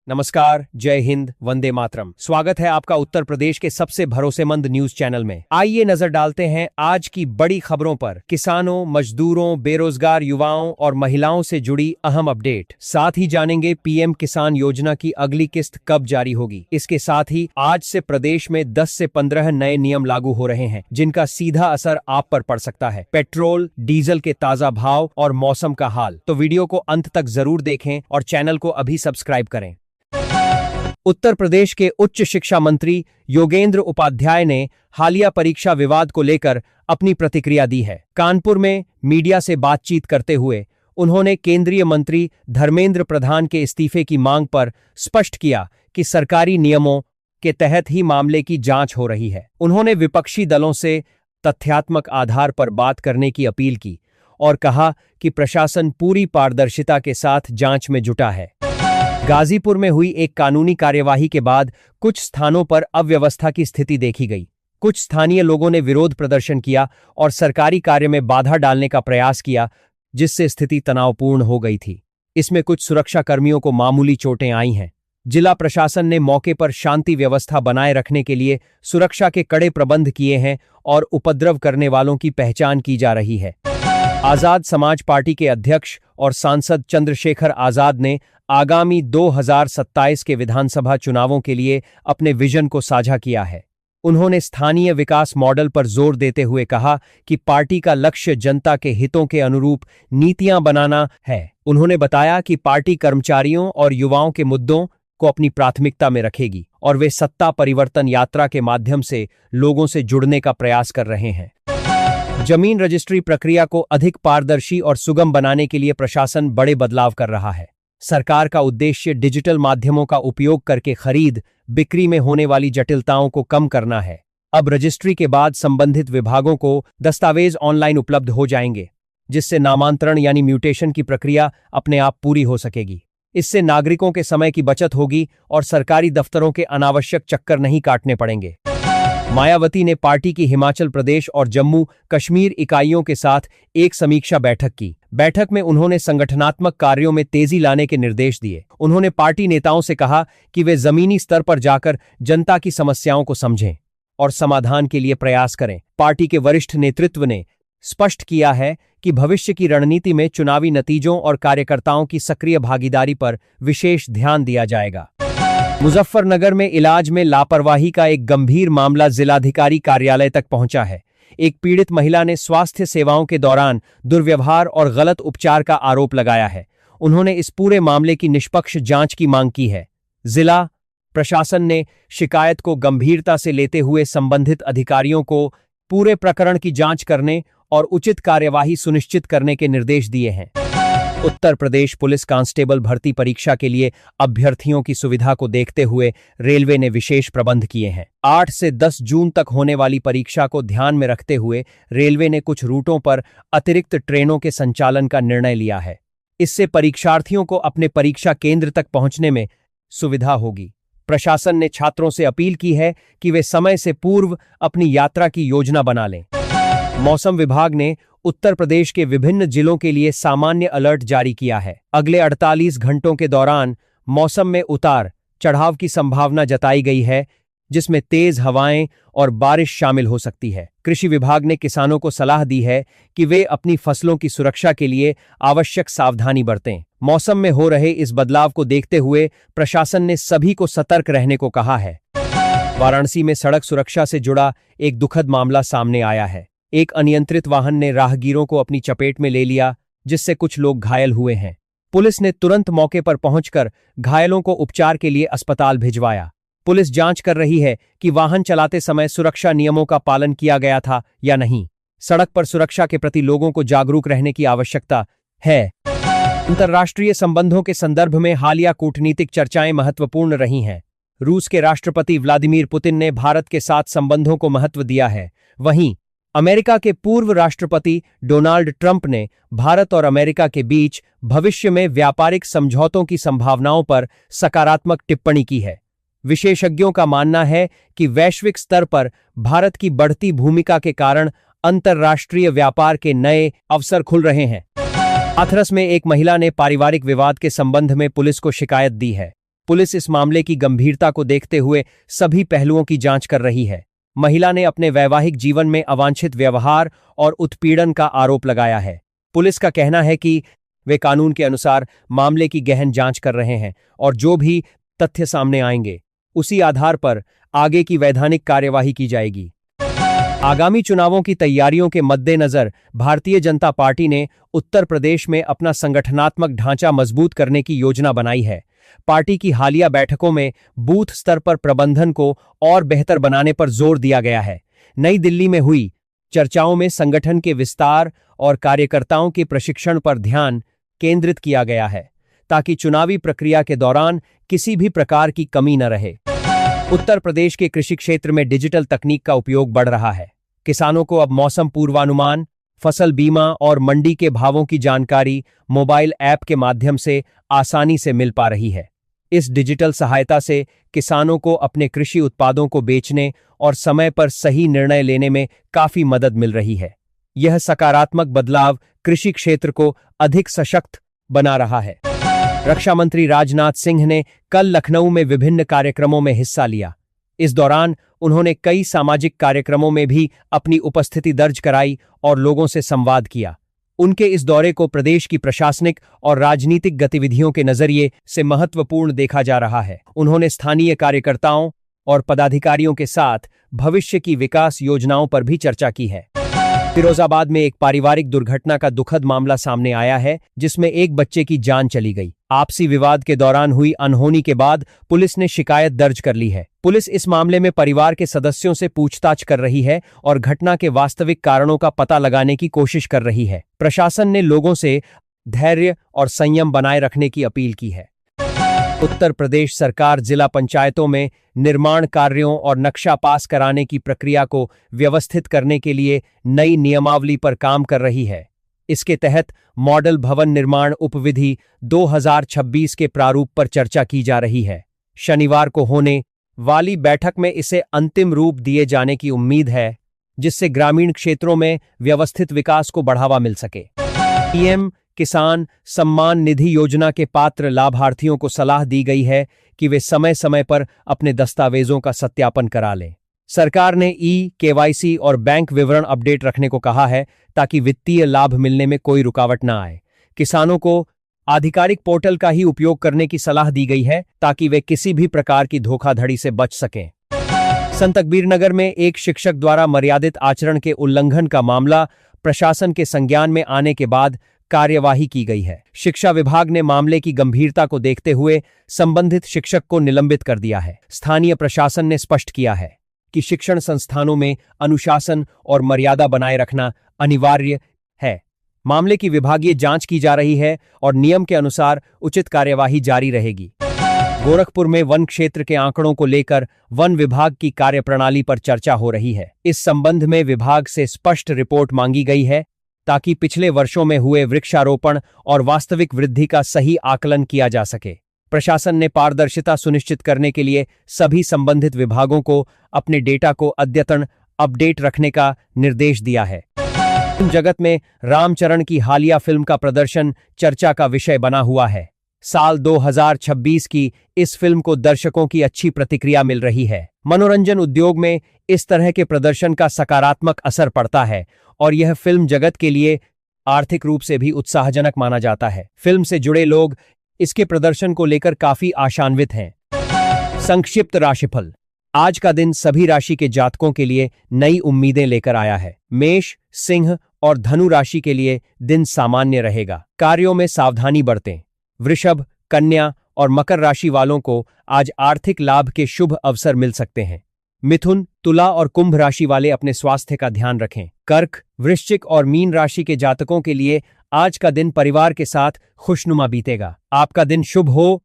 नमस्कार, जय हिंद, वंदे मातरम। स्वागत है आपका उत्तर प्रदेश के सबसे भरोसेमंद न्यूज चैनल में। आइए नजर डालते हैं आज की बड़ी खबरों पर। किसानों, मजदूरों, बेरोजगार युवाओं और महिलाओं से जुड़ी अहम अपडेट। साथ ही जानेंगे पीएम किसान योजना की अगली किस्त कब जारी होगी। इसके साथ ही आज से प्रदेश में 10 से 15 नए नियम लागू हो रहे हैं, जिनका सीधा असर आप पर पड़ सकता है। पेट्रोल, डीजल के ताजा भाव और मौसम का हाल। तो वीडियो को अंत तक जरूर देखें और चैनल को अभी सब्सक्राइब करें। उत्तर प्रदेश के उच्च शिक्षा मंत्री योगेंद्र उपाध्याय ने हालिया परीक्षा विवाद को लेकर अपनी प्रतिक्रिया दी है। कानपुर में मीडिया से बातचीत करते हुए उन्होंने केंद्रीय मंत्री धर्मेंद्र प्रधान के इस्तीफे की मांग पर स्पष्ट किया कि सरकारी नियमों के तहत ही मामले की जांच हो रही है। उन्होंने विपक्षी दलों से तथ्यात्मक आधार पर बात करने की अपील की और कहा कि प्रशासन पूरी पारदर्शिता के साथ जांच में जुटा है। गाजीपुर में हुई एक कानूनी कार्यवाही के बाद कुछ स्थानों पर अव्यवस्था की स्थिति देखी गई। कुछ स्थानीय लोगों ने विरोध प्रदर्शन किया और सरकारी कार्य में बाधा डालने का प्रयास किया, जिससे स्थिति तनावपूर्ण हो गई थी। इसमें कुछ सुरक्षा कर्मियों को मामूली चोटें आई हैं। जिला प्रशासन ने मौके पर शांति व्यवस्था बनाए रखने के लिए सुरक्षा के कड़े प्रबंध किए हैं और उपद्रव करने वालों की पहचान की जा रही है। आजाद समाज पार्टी के अध्यक्ष और सांसद चंद्रशेखर आजाद ने आगामी 2027 के विधानसभा चुनावों के लिए अपने विजन को साझा किया है। उन्होंने स्थानीय विकास मॉडल पर जोर देते हुए कहा कि पार्टी का लक्ष्य जनता के हितों के अनुरूप नीतियां बनाना है। उन्होंने बताया कि पार्टी कर्मचारियों और युवाओं के मुद्दों को अपनी प्राथमिकता में रखेगी और वे सत्ता परिवर्तन यात्रा के माध्यम से लोगों से जुड़ने का प्रयास कर रहे हैं। जमीन रजिस्ट्री प्रक्रिया को अधिक पारदर्शी और सुगम बनाने के लिए प्रशासन बड़े बदलाव कर रहा है। सरकार का उद्देश्य डिजिटल माध्यमों का उपयोग करके खरीद बिक्री में होने वाली जटिलताओं को कम करना है। अब रजिस्ट्री के बाद संबंधित विभागों को दस्तावेज ऑनलाइन उपलब्ध हो जाएंगे, जिससे नामांतरण यानी म्यूटेशन की प्रक्रिया अपने आप पूरी हो सकेगी। इससे नागरिकों के समय की बचत होगी और सरकारी दफ्तरों के अनावश्यक चक्कर नहीं काटने पड़ेंगे। मायावती ने पार्टी की हिमाचल प्रदेश और जम्मू कश्मीर इकाइयों के साथ एक समीक्षा बैठक की। बैठक में उन्होंने संगठनात्मक कार्यों में तेजी लाने के निर्देश दिए। उन्होंने पार्टी नेताओं से कहा कि वे जमीनी स्तर पर जाकर जनता की समस्याओं को समझें और समाधान के लिए प्रयास करें। पार्टी के वरिष्ठ नेतृत्व ने स्पष्ट किया है कि भविष्य की रणनीति में चुनावी नतीजों और कार्यकर्ताओं की सक्रिय भागीदारी पर विशेष ध्यान दिया जाएगा। मुजफ्फरनगर में इलाज में लापरवाही का एक गंभीर मामला जिलाधिकारी कार्यालय तक पहुंचा है। एक पीड़ित महिला ने स्वास्थ्य सेवाओं के दौरान दुर्व्यवहार और गलत उपचार का आरोप लगाया है। उन्होंने इस पूरे मामले की निष्पक्ष जांच की मांग की है। जिला प्रशासन ने शिकायत को गंभीरता से लेते हुए संबंधित अधिकारियों को पूरे प्रकरण की जांच करने और उचित कार्यवाही सुनिश्चित करने के निर्देश दिए हैं। उत्तर प्रदेश पुलिस कांस्टेबल भर्ती परीक्षा के लिए अभ्यर्थियों की सुविधा को देखते हुए रेलवे ने विशेष प्रबंध किए हैं। 8 से 10 जून तक होने वाली परीक्षा को ध्यान में रखते हुए रेलवे ने कुछ रूटों पर अतिरिक्त ट्रेनों के संचालन का निर्णय लिया है। इससे परीक्षार्थियों को अपने परीक्षा केंद्र तक पहुंचने में सुविधा होगी। प्रशासन ने छात्रों से अपील की है कि वे समय से पूर्व अपनी यात्रा की योजना बना लें। मौसम विभाग ने उत्तर प्रदेश के विभिन्न जिलों के लिए सामान्य अलर्ट जारी किया है। अगले 48 घंटों के दौरान मौसम में उतार चढ़ाव की संभावना जताई गई है, जिसमें तेज हवाएं और बारिश शामिल हो सकती है। कृषि विभाग ने किसानों को सलाह दी है कि वे अपनी फसलों की सुरक्षा के लिए आवश्यक सावधानी बरतें। मौसम में हो रहे इस बदलाव को देखते हुए प्रशासन ने सभी को सतर्क रहने को कहा है। वाराणसी में सड़क सुरक्षा से जुड़ा एक दुखद मामला सामने आया है। एक अनियंत्रित वाहन ने राहगीरों को अपनी चपेट में ले लिया, जिससे कुछ लोग घायल हुए हैं। पुलिस ने तुरंत मौके पर पहुंचकर घायलों को उपचार के लिए अस्पताल भिजवाया। पुलिस जांच कर रही है कि वाहन चलाते समय सुरक्षा नियमों का पालन किया गया था या नहीं। सड़क पर सुरक्षा के प्रति लोगों को जागरूक रहने की आवश्यकता है। अंतर्राष्ट्रीय संबंधों के संदर्भ में हालिया कूटनीतिक चर्चाएं महत्वपूर्ण रही हैं। रूस के राष्ट्रपति व्लादिमीर पुतिन ने भारत के साथ संबंधों को महत्व दिया है। वहीं अमेरिका के पूर्व राष्ट्रपति डोनाल्ड ट्रंप ने भारत और अमेरिका के बीच भविष्य में व्यापारिक समझौतों की संभावनाओं पर सकारात्मक टिप्पणी की है। विशेषज्ञों का मानना है कि वैश्विक स्तर पर भारत की बढ़ती भूमिका के कारण अंतर्राष्ट्रीय व्यापार के नए अवसर खुल रहे हैं। हाथरस में एक महिला ने पारिवारिक विवाद के संबंध में पुलिस को शिकायत दी है। पुलिस इस मामले की गंभीरता को देखते हुए सभी पहलुओं की जांच कर रही है। महिला ने अपने वैवाहिक जीवन में अवांछित व्यवहार और उत्पीड़न का आरोप लगाया है। पुलिस का कहना है कि वे कानून के अनुसार मामले की गहन जांच कर रहे हैं और जो भी तथ्य सामने आएंगे उसी आधार पर आगे की वैधानिक कार्यवाही की जाएगी। आगामी चुनावों की तैयारियों के मद्देनजर भारतीय जनता पार्टी ने उत्तर प्रदेश में अपना संगठनात्मक ढांचा मजबूत करने की योजना बनाई है। पार्टी की हालिया बैठकों में बूथ स्तर पर प्रबंधन को और बेहतर बनाने पर जोर दिया गया है। नई दिल्ली में हुई चर्चाओं में संगठन के विस्तार और कार्यकर्ताओं के प्रशिक्षण पर ध्यान केंद्रित किया गया है ताकि चुनावी प्रक्रिया के दौरान किसी भी प्रकार की कमी न रहे। उत्तर प्रदेश के कृषि क्षेत्र में डिजिटल तकनीक का उपयोग बढ़ रहा है। किसानों को अब मौसम पूर्वानुमान, फसल बीमा और मंडी के भावों की जानकारी मोबाइल ऐप के माध्यम से आसानी से मिल पा रही है। इस डिजिटल सहायता से किसानों को अपने कृषि उत्पादों को बेचने और समय पर सही निर्णय लेने में काफी मदद मिल रही है। यह सकारात्मक बदलाव कृषि क्षेत्र को अधिक सशक्त बना रहा है। रक्षा मंत्री राजनाथ सिंह ने कल लखनऊ में विभिन्न कार्यक्रमों में हिस्सा लिया। इस दौरान उन्होंने कई सामाजिक कार्यक्रमों में भी अपनी उपस्थिति दर्ज कराई और लोगों से संवाद किया। उनके इस दौरे को प्रदेश की प्रशासनिक और राजनीतिक गतिविधियों के नजरिए से महत्वपूर्ण देखा जा रहा है। उन्होंने स्थानीय कार्यकर्ताओं और पदाधिकारियों के साथ भविष्य की विकास योजनाओं पर भी चर्चा की है। फिरोजाबाद में एक पारिवारिक दुर्घटना का दुखद मामला सामने आया है, जिसमें एक बच्चे की जान चली गई। आपसी विवाद के दौरान हुई अनहोनी के बाद पुलिस ने शिकायत दर्ज कर ली है। पुलिस इस मामले में परिवार के सदस्यों से पूछताछ कर रही है और घटना के वास्तविक कारणों का पता लगाने की कोशिश कर रही है। प्रशासन ने लोगों से धैर्य और संयम बनाए रखने की अपील की है। उत्तर प्रदेश सरकार जिला पंचायतों में निर्माण कार्यों और नक्शा पास कराने की प्रक्रिया को व्यवस्थित करने के लिए नई नियमावली पर काम कर रही है। इसके तहत मॉडल भवन निर्माण उपविधि 2026 के प्रारूप पर चर्चा की जा रही है। शनिवार को होने वाली बैठक में इसे अंतिम रूप दिए जाने की उम्मीद है, जिससे ग्रामीण क्षेत्रों में व्यवस्थित विकास को बढ़ावा मिल सके। पीएम किसान सम्मान निधि योजना के पात्र लाभार्थियों को सलाह दी गई है कि वे समय समय पर अपने दस्तावेजों का सत्यापन करा लें। सरकार ने केवाईसी और बैंक विवरण अपडेट रखने को कहा है ताकि वित्तीय लाभ मिलने में कोई रुकावट न आए। किसानों को आधिकारिक पोर्टल का ही उपयोग करने की सलाह दी गई है ताकि वे किसी भी प्रकार की धोखाधड़ी से बच सकें। संत कबीरनगर में एक शिक्षक द्वारा मर्यादित आचरण के उल्लंघन का मामला प्रशासन के संज्ञान में आने के बाद कार्यवाही की गई है। शिक्षा विभाग ने मामले की गंभीरता को देखते हुए संबंधित शिक्षक को निलंबित कर दिया है। स्थानीय प्रशासन ने स्पष्ट किया है कि शिक्षण संस्थानों में अनुशासन और मर्यादा बनाए रखना अनिवार्य है। मामले की विभागीय जांच की जा रही है और नियम के अनुसार उचित कार्यवाही जारी रहेगी। गोरखपुर में वन क्षेत्र के आंकड़ों को लेकर वन विभाग की कार्यप्रणाली पर चर्चा हो रही है। इस संबंध में विभाग से स्पष्ट रिपोर्ट मांगी गई है ताकि पिछले वर्षों में हुए वृक्षारोपण और वास्तविक वृद्धि का सही आकलन किया जा सके। प्रशासन ने पारदर्शिता सुनिश्चित करने के लिए सभी संबंधित विभागों को अपने डेटा को अद्यतन अपडेट रखने का निर्देश दिया है। जगत में रामचरण की हालिया फिल्म का प्रदर्शन चर्चा का विषय बना हुआ है। साल 2026 की इस फिल्म को दर्शकों की अच्छी प्रतिक्रिया मिल रही है। मनोरंजन उद्योग में इस तरह के प्रदर्शन का सकारात्मक असर पड़ता है और यह फिल्म जगत के लिए आर्थिक रूप से भी उत्साहजनक माना जाता है। फिल्म से जुड़े लोग इसके प्रदर्शन को लेकर काफी आशान्वित हैं। संक्षिप्त राशिफल। आज का दिन सभी राशि के जातकों के लिए नई उम्मीदें लेकर आया है। मेष, सिंह और धनु राशि के लिए दिन सामान्य रहेगा। कार्यों में सावधानी बरतें। वृषभ, कन्या और मकर राशि वालों को आज आर्थिक लाभ के शुभ अवसर मिल सकते हैं। मिथुन, तुला और कुंभ राशि वाले अपने स्वास्थ्य का ध्यान रखें। कर्क, वृश्चिक और मीन राशि के जातकों के लिए आज का दिन परिवार के साथ खुशनुमा बीतेगा। आपका दिन शुभ हो